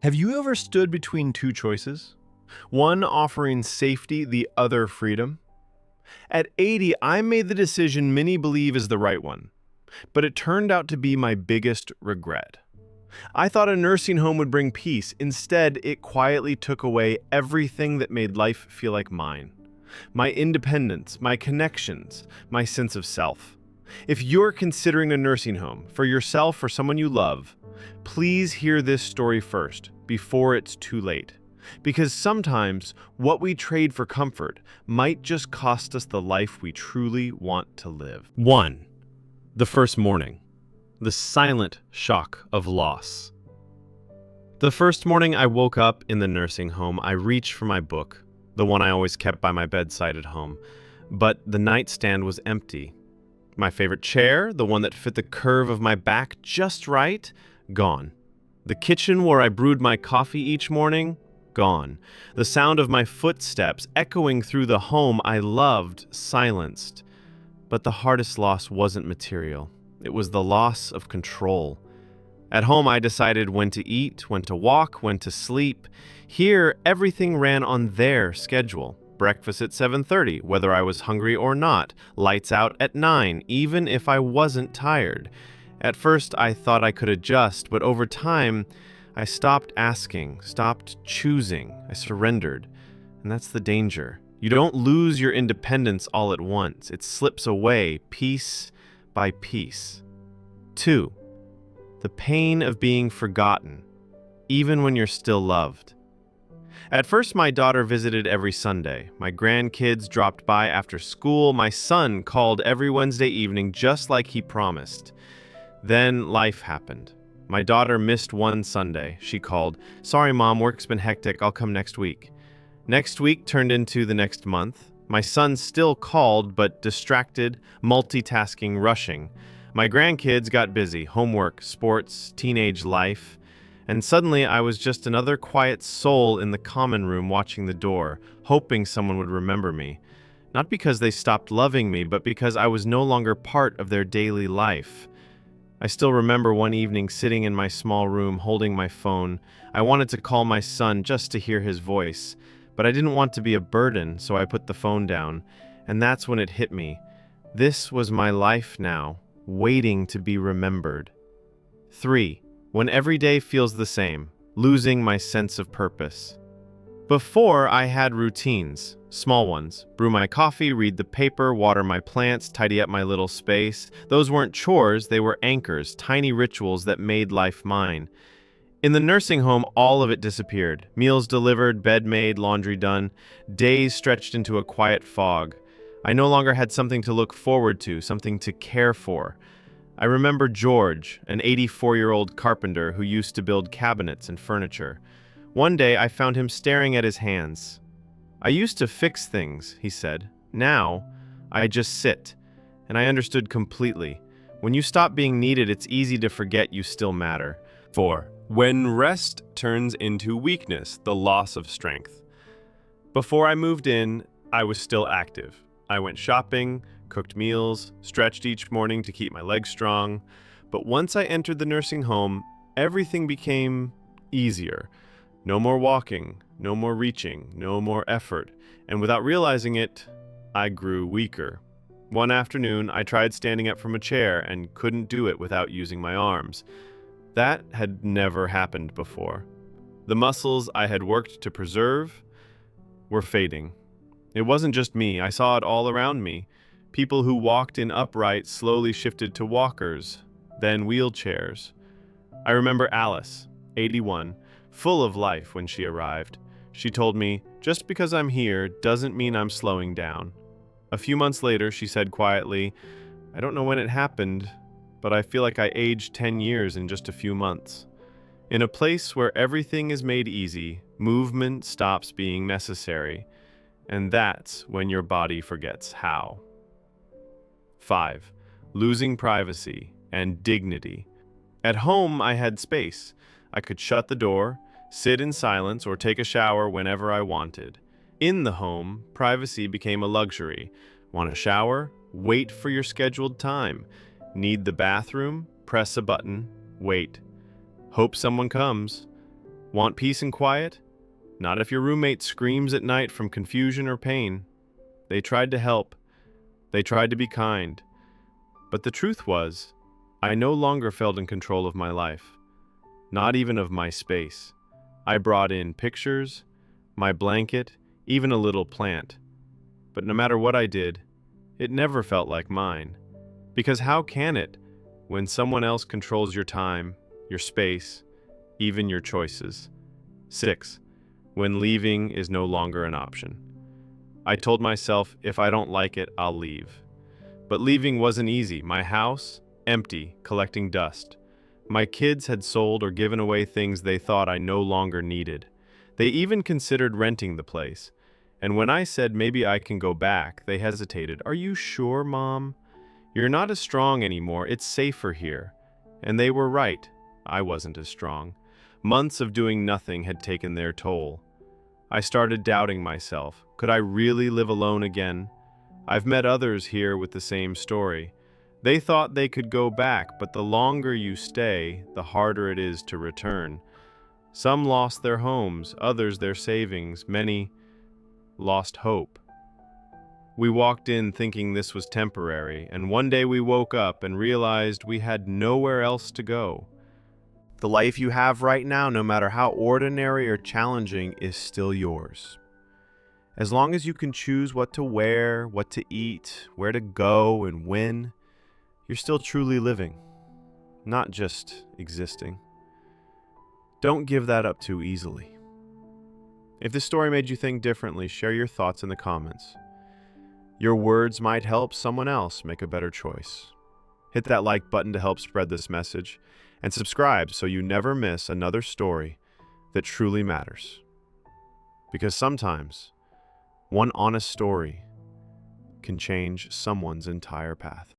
Have you ever stood between two choices? One offering safety, the other freedom? At 80, I made the decision many believe is the right one, but it turned out to be my biggest regret. I thought a nursing home would bring peace. Instead, it quietly took away everything that made life feel like mine. My independence, my connections, my sense of self. If you're considering a nursing home for yourself or someone you love, please hear this story first, before it's too late. Because sometimes what we trade for comfort might just cost us the life we truly want to live. 1. The first morning. The silent shock of loss. The first morning I woke up in the nursing home, I reached for my book, the one I always kept by my bedside at home, but the nightstand was empty. My favorite chair, the one that fit the curve of my back just right, gone. The kitchen where I brewed my coffee each morning, gone. The sound of my footsteps echoing through the home I loved, silenced. But the hardest loss wasn't material. It was the loss of control. At home, I decided when to eat, when to walk, when to sleep. Here, everything ran on their schedule. Breakfast at 7:30, whether I was hungry or not. Lights out at 9, even if I wasn't tired. At first, I thought I could adjust, but over time, I stopped asking, stopped choosing. I surrendered. And that's the danger. You don't lose your independence all at once. It slips away, piece by piece. 2. The pain of being forgotten, even when you're still loved. At first, my daughter visited every Sunday. My grandkids dropped by after school. My son called every Wednesday evening just like he promised. Then life happened. My daughter missed one Sunday. She called, "Sorry, Mom, work's been hectic. I'll come next week." Next week turned into the next month. My son still called, but distracted, multitasking, rushing. My grandkids got busy, homework, sports, teenage life. And suddenly I was just another quiet soul in the common room watching the door, hoping someone would remember me. Not because they stopped loving me, but because I was no longer part of their daily life. I still remember one evening sitting in my small room holding my phone. I wanted to call my son just to hear his voice, but I didn't want to be a burden, so I put the phone down. And that's when it hit me. This was my life now, waiting to be remembered. 3. When every day feels the same, losing my sense of purpose. Before, I had routines, small ones. Brew my coffee, read the paper, water my plants, tidy up my little space. Those weren't chores, they were anchors, tiny rituals that made life mine. In the nursing home, all of it disappeared. Meals delivered, bed made, laundry done. Days stretched into a quiet fog. I no longer had something to look forward to, something to care for. I remember George, an 84-year-old carpenter who used to build cabinets and furniture. One day, I found him staring at his hands. "I used to fix things," he said. "Now, I just sit." And I understood completely. When you stop being needed, it's easy to forget you still matter. 4. When rest turns into weakness, the loss of strength. Before I moved in, I was still active. I went shopping, cooked meals, stretched each morning to keep my legs strong. But once I entered the nursing home, everything became easier. No more walking, no more reaching, no more effort. And without realizing it, I grew weaker. One afternoon, I tried standing up from a chair and couldn't do it without using my arms. That had never happened before. The muscles I had worked to preserve were fading. It wasn't just me, I saw it all around me. People who walked in upright slowly shifted to walkers, then wheelchairs. I remember Alice, 81, full of life when she arrived. She told me, "Just because I'm here doesn't mean I'm slowing down." A few months later, she said quietly, "I don't know when it happened, but I feel like I aged 10 years in just a few months." In a place where everything is made easy, movement stops being necessary. And that's when your body forgets how. 5. Losing privacy and dignity. At home, I had space. I could shut the door, sit in silence, or take a shower whenever I wanted. In the home, privacy became a luxury. Want a shower? Wait for your scheduled time. Need the bathroom? Press a button. Wait. Hope someone comes. Want peace and quiet? Not if your roommate screams at night from confusion or pain. They tried to help. They tried to be kind. But the truth was, I no longer felt in control of my life, not even of my space. I brought in pictures, my blanket, even a little plant. But no matter what I did, it never felt like mine. Because how can it when someone else controls your time, your space, even your choices? 6. When leaving is no longer an option. I told myself, if I don't like it, I'll leave. But leaving wasn't easy. My house, empty, collecting dust. My kids had sold or given away things they thought I no longer needed. They even considered renting the place. And when I said maybe I can go back, they hesitated. Are you sure, Mom? You're not as strong anymore. It's safer here. And they were right. I wasn't as strong. Months of doing nothing had taken their toll. I started doubting myself. Could I really live alone again? I've met others here with the same story. They thought they could go back, but the longer you stay, the harder it is to return. Some lost their homes, others their savings, many lost hope. We walked in thinking this was temporary, and one day we woke up and realized we had nowhere else to go. The life you have right now, no matter how ordinary or challenging, is still yours. As long as you can choose what to wear, what to eat, where to go, and when, you're still truly living, not just existing. Don't give that up too easily. If this story made you think differently, share your thoughts in the comments. Your words might help someone else make a better choice. Hit that like button to help spread this message, and subscribe so you never miss another story that truly matters. Because sometimes, one honest story can change someone's entire path.